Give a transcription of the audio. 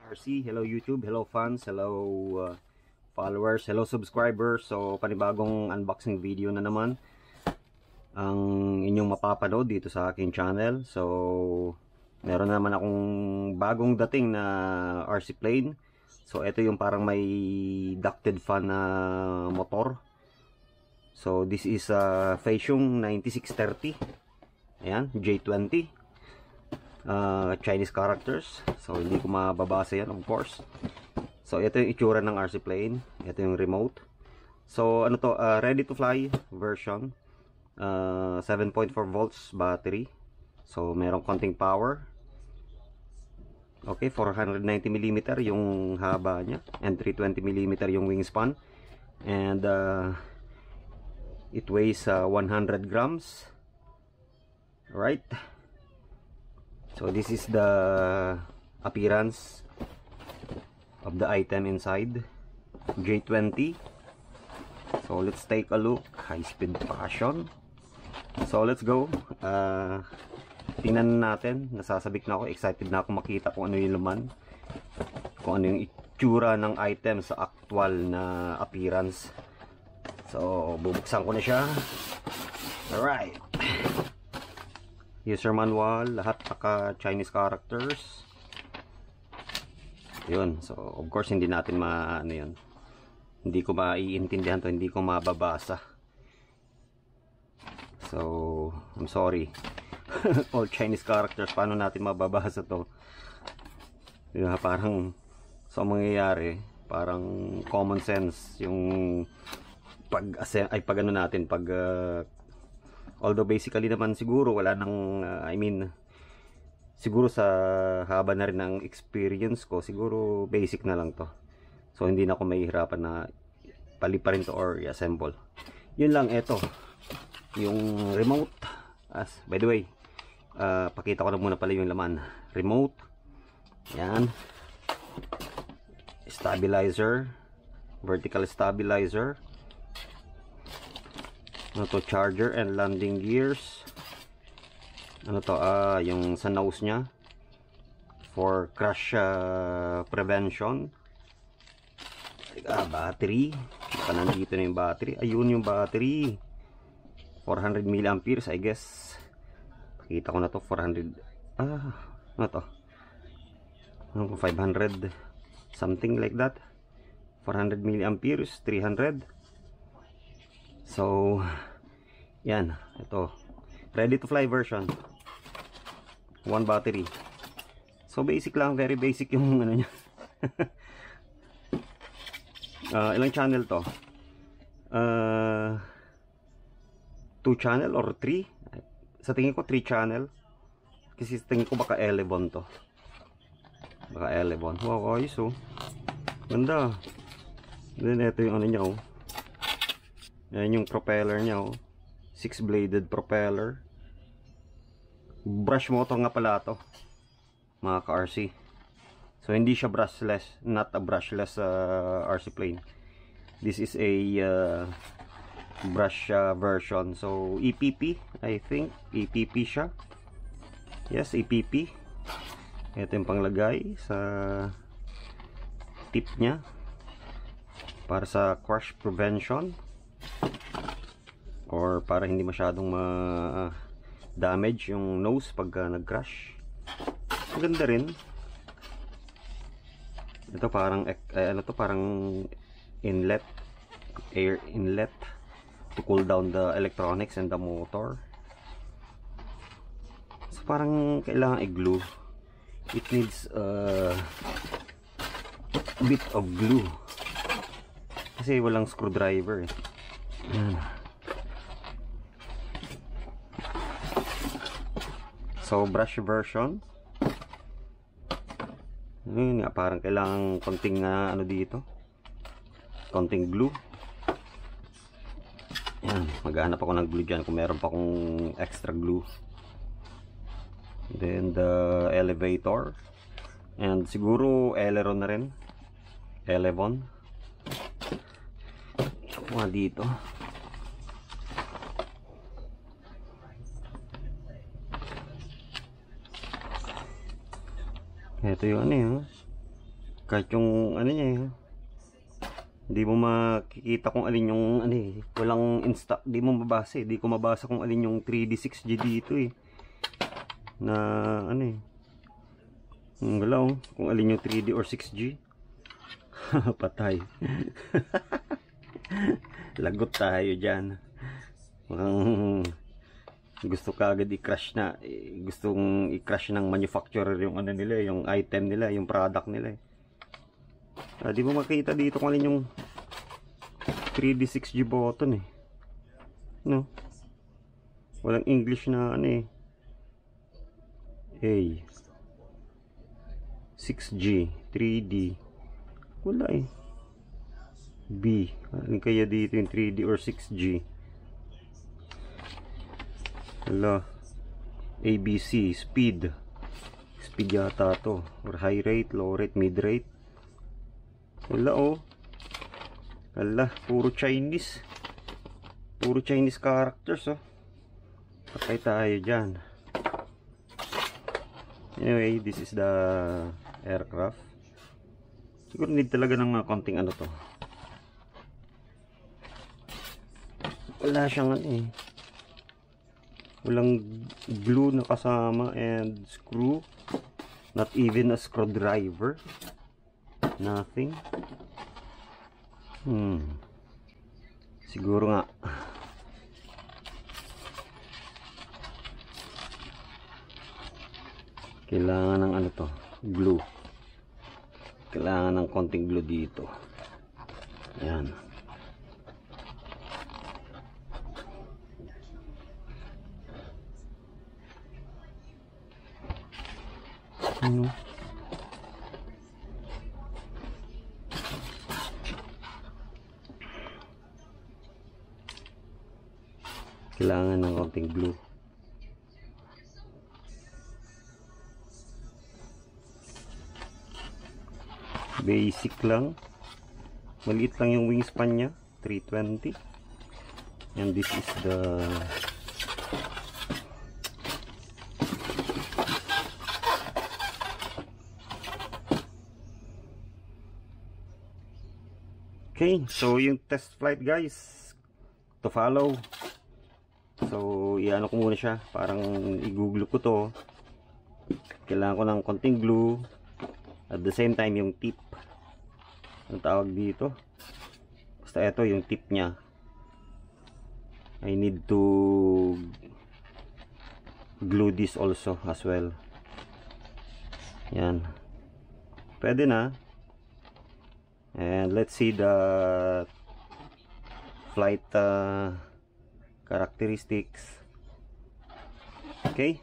RC, hello YouTube, hello fans, hello followers, hello subscribers. So panibagong unboxing video na naman ang inyong mapapanood dito sa aking channel. So meron naman akong bagong dating na RC plane. So ito yung parang may ducted fan na motor. So this is Feixiong 9630. Ayan, J20. Chinese characters. So hindi ko mababasa yan, of course. So ito yung itsura ng RC plane. Ito yung remote. So ano to, ready to fly version. 7.4 volts battery. So merong konting power. Okay, 490mm yung haba niya and 320mm yung wingspan. And it weighs 100 grams. Alright. So this is the appearance of the item inside. J20. So let's take a look. High speed passion. So let's go. Tingnan natin. Nasasabik na ako. Excited na ako makita kung ano yung laman. Kung ano yung itsura ng item sa actual na appearance. So bubuksan ko na siya. Alright. User manual, lahat naka Chinese characters. Yun, so of course hindi natin ano yun. Hindi ko maiintindihan to, hindi ko mababasa. So, I'm sorry. All Chinese characters, paano natin mababasa to? Yun, parang so mangyayari, parang common sense yung pag ano natin, pag although basically naman siguro wala nang siguro sa haba na rin ng experience ko, siguro basic na lang to. So hindi na ako mahihirapan na paliparin to or i-assemble. Yun lang, ito yung remote. By the way, pakita ko na muna pala yung laman. Remote. Yan. Stabilizer. Vertical stabilizer. Ano to, charger and landing gears. Ano to, yung sa nose nya for crash prevention. Battery. Nandito na yung battery. Ayun yung battery, 400 mAh I guess. Pakita ko na to, 400. Ano to, 500 something like that. 400 mAh, 300. So yan, ito ready to fly version, one battery. So basic lang, very basic yung ano nya. Ilang channel to? 2 channel or 3? Sa tingin ko 3 channel, kasi sa tingin ko baka 11 to, baka 11. Wow, ayos oh, ganda. Then ito yung ano nya oh. Yan yung propeller nya oh. 6-bladed propeller. Brush motor nga pala to, mga ka-RC. So hindi siya brushless, not a brushless RC plane. This is a brush version. So EPP, I think EPP siya. Yes, EPP. Ito yung panglagay sa tip nya para sa crash prevention, or para hindi masyadong damage yung nose pagka nag-crash. Maganda rin. Ito parang ano to, parang inlet, air inlet to cool down the electronics and the motor. So parang kailangan i-glue. It needs a bit of glue kasi walang screwdriver eh. So brush version. Yun nga, parang kailangan konting ano dito, konting glue. Yan, maghanap ako ng glue dyan kung meron pa akong extra glue. Then the elevator, and siguro aileron na rin, elevon. Mga dito. Ito yung ano yun, Kahit yung ano niya hindi mo makikita kung alin yung ano walang insta, di mo mabasa di ko mabasa kung alin yung 3D 6G dito na ano wala kung alin yung 3D or 6G. Patay. Lagot tayo dyan. Gusto ka agad i-crash na gustong i-crash ng manufacturer yung ano nila, yung item nila, yung product nila di mo makita dito kung alin yung 3D 6G button no, walang English na ano A 6G 3D wala B alin kaya dito yung 3D or 6G. Wala. ABC speed yata to, or high rate, low rate, mid rate. Wala wala, puro Chinese characters patay tayo dyan. Anyway, this is the aircraft. Siguro need talaga ng konting ano to, wala siyang walang glue na kasama and screw, not even a screwdriver, nothing. Siguro nga kailangan ng ano to, glue. Kailangan ng konting glue dito. Ayan. Ano? Kailangan ng konting glue. Basic lang. Maliit lang yung wingspan niya, 320. And this is the okay, so yung test flight guys to follow. So iano ko muna siya, parang i-google ko to. Kailangan ko ng konting glue, at the same time yung tip, ang tawag dito, basta ito yung tip nya, I need to glue this also as well. Yan, pwede na. And let's see the flight characteristics. Okay.